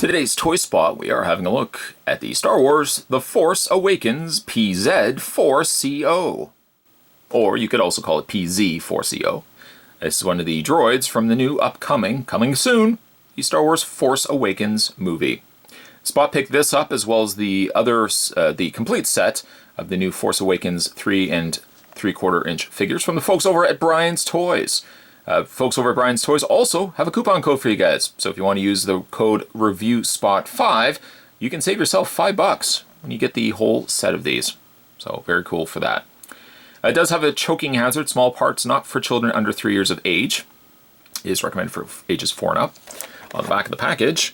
Today's Toy Spot, we are having a look at the Star Wars The Force Awakens PZ-4C0. Or you could also call it PZ-4C0. This is one of the droids from the new coming soon, the Star Wars Force Awakens movie. Spot picked this up as well as the complete set of the new Force Awakens 3 3/4 inch figures from the folks over at Brian's Toys. Folks over at Brian's Toys also have a coupon code for you guys. So if you want to use the code ReviewSpot5, you can save yourself $5 when you get the whole set of these. So very cool for that. It does have a choking hazard, small parts not for children under 3 years of age. It is recommended for ages 4 and up. On the back of the package,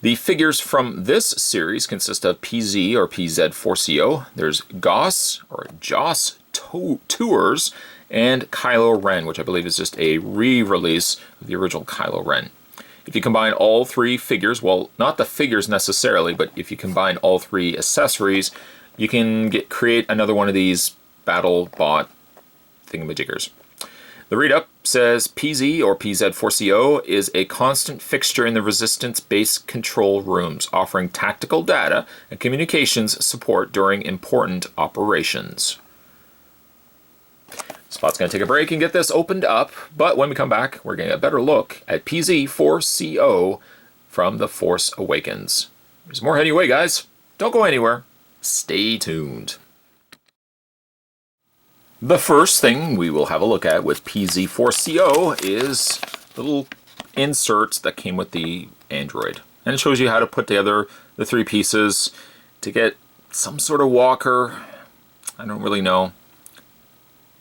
the figures from this series consist of PZ or PZ-4C0. There's Goss or Joss Tours and Kylo Ren, which I believe is just a re-release of the original Kylo Ren. If you combine all three figures, well, not the figures necessarily, but if you combine all three accessories, you can create another one of these battle bot thingamajiggers. The read-up says PZ or PZ-4C0 is a constant fixture in the Resistance base control rooms, offering tactical data and communications support during important operations. Spot's going to take a break and get this opened up, but when we come back, we're getting a better look at PZ-4C0 from The Force Awakens. There's more heading away, guys. Don't go anywhere. Stay tuned. The first thing we will have a look at with PZ-4C0 is the little insert that came with the Android. And it shows you how to put together the three pieces to get some sort of walker. I don't really know.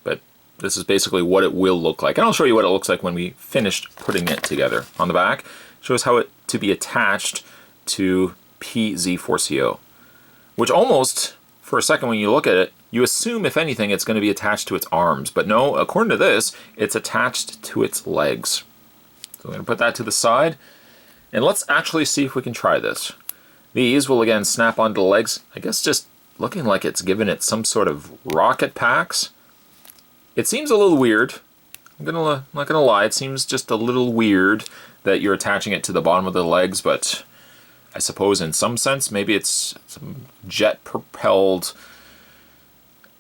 But this is basically what it will look like. And I'll show you what it looks like when we finished putting it together. On the back, it shows how it to be attached to PZ-4C0. Which almost, for a second when you look at it, you assume, if anything, it's going to be attached to its arms. But no, according to this, it's attached to its legs. So I'm going to put that to the side. And let's actually see if we can try this. These will again snap onto the legs. I guess just looking like it's given it some sort of rocket packs. It seems a little weird. I'm not going to lie, it seems just a little weird that you're attaching it to the bottom of the legs, but I suppose in some sense maybe it's some jet-propelled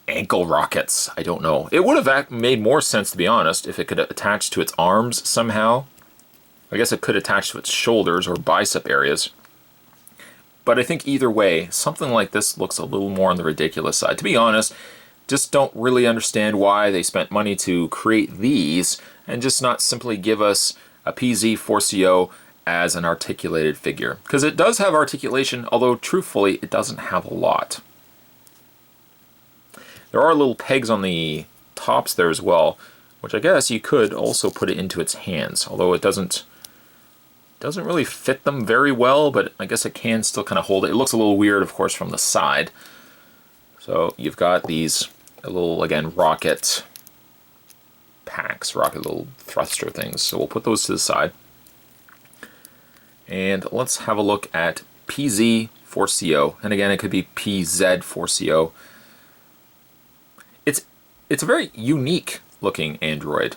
ankle rockets. I don't know. It would have made more sense, to be honest, if it could attach to its arms somehow. I guess it could attach to its shoulders or bicep areas. But I think either way, something like this looks a little more on the ridiculous side. To be honest, just don't really understand why they spent money to create these and just not simply give us a PZ-4C0 as an articulated figure. Because it does have articulation, although truthfully it doesn't have a lot. There are little pegs on the tops there as well, which I guess you could also put it into its hands, although it doesn't really fit them very well, but I guess it can still kind of hold it. It looks a little weird, of course, from the side. So you've got these little, again, rocket packs, rocket little thruster things. So we'll put those to the side. And let's have a look at PZ-4C0. And again, it could be PZ-4C0. It's a very unique looking android.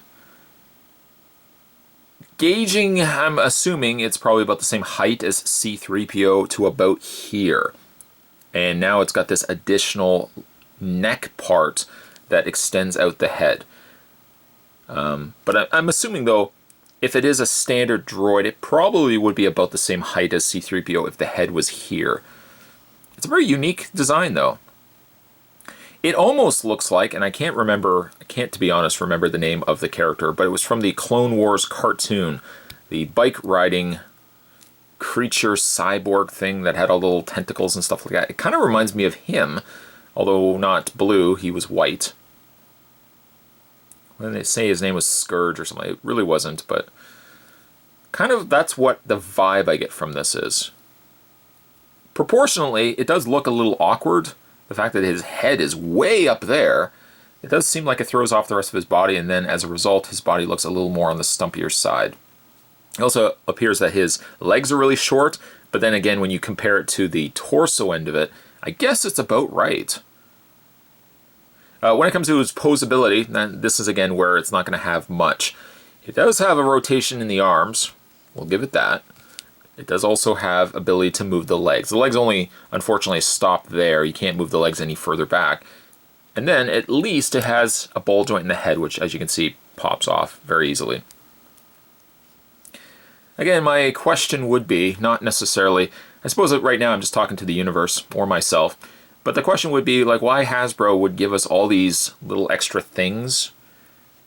Gauging, I'm assuming it's probably about the same height as C-3PO to about here. And now it's got this additional neck part that extends out the head. But I'm assuming, though, if it is a standard droid, it probably would be about the same height as C-3PO if the head was here. It's a very unique design, though. It almost looks like, and I can't, to be honest, remember the name of the character, but it was from the Clone Wars cartoon, the bike-riding creature cyborg thing that had all the little tentacles and stuff like that. It kind of reminds me of him, although not blue, he was white. When they say his name was Scourge or something, it really wasn't, but kind of that's what the vibe I get from this is. Proportionally, it does look a little awkward. The fact that his head is way up there, it does seem like it throws off the rest of his body, and then as a result, his body looks a little more on the stumpier side. It also appears that his legs are really short, but then again, when you compare it to the torso end of it, I guess it's about right. When it comes to his posability, then this is again where it's not going to have much. It does have a rotation in the arms. We'll give it that. It does also have ability to move the legs. The legs only, unfortunately, stop there. You can't move the legs any further back. And then, at least, it has a ball joint in the head, which, as you can see, pops off very easily. Again, my question would be, not necessarily, I suppose that right now I'm just talking to the universe or myself, but the question would be, like, why Hasbro would give us all these little extra things?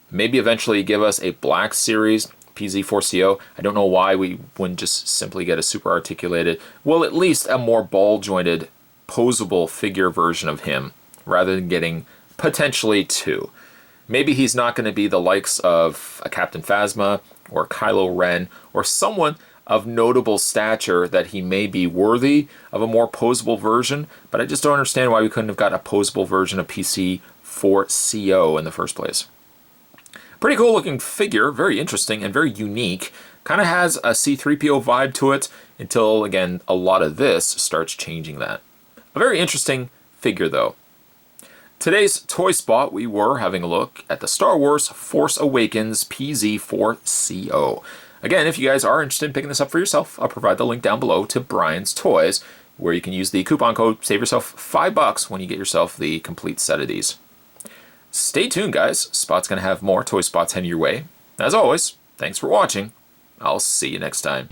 Maybe eventually give us a black series, PZ-4C0. I don't know why we wouldn't just simply get a super articulated, well, at least a more ball-jointed, posable figure version of him, rather than getting potentially two. Maybe he's not going to be the likes of a Captain Phasma or Kylo Ren or someone of notable stature that he may be worthy of a more posable version, but I just don't understand why we couldn't have got a posable version of PZ-4C0 in the first place. Pretty cool looking figure, very interesting and very unique. Kind of has a C-3PO vibe to it until, again, a lot of this starts changing that. A very interesting figure though. Today's Toy Spot, we were having a look at the Star Wars Force Awakens PZ-4C0. Again, if you guys are interested in picking this up for yourself, I'll provide the link down below to Brian's Toys, where you can use the coupon code, save yourself $5 when you get yourself the complete set of these. Stay tuned, guys. Spot's going to have more Toy Spots heading your way. As always, thanks for watching. I'll see you next time.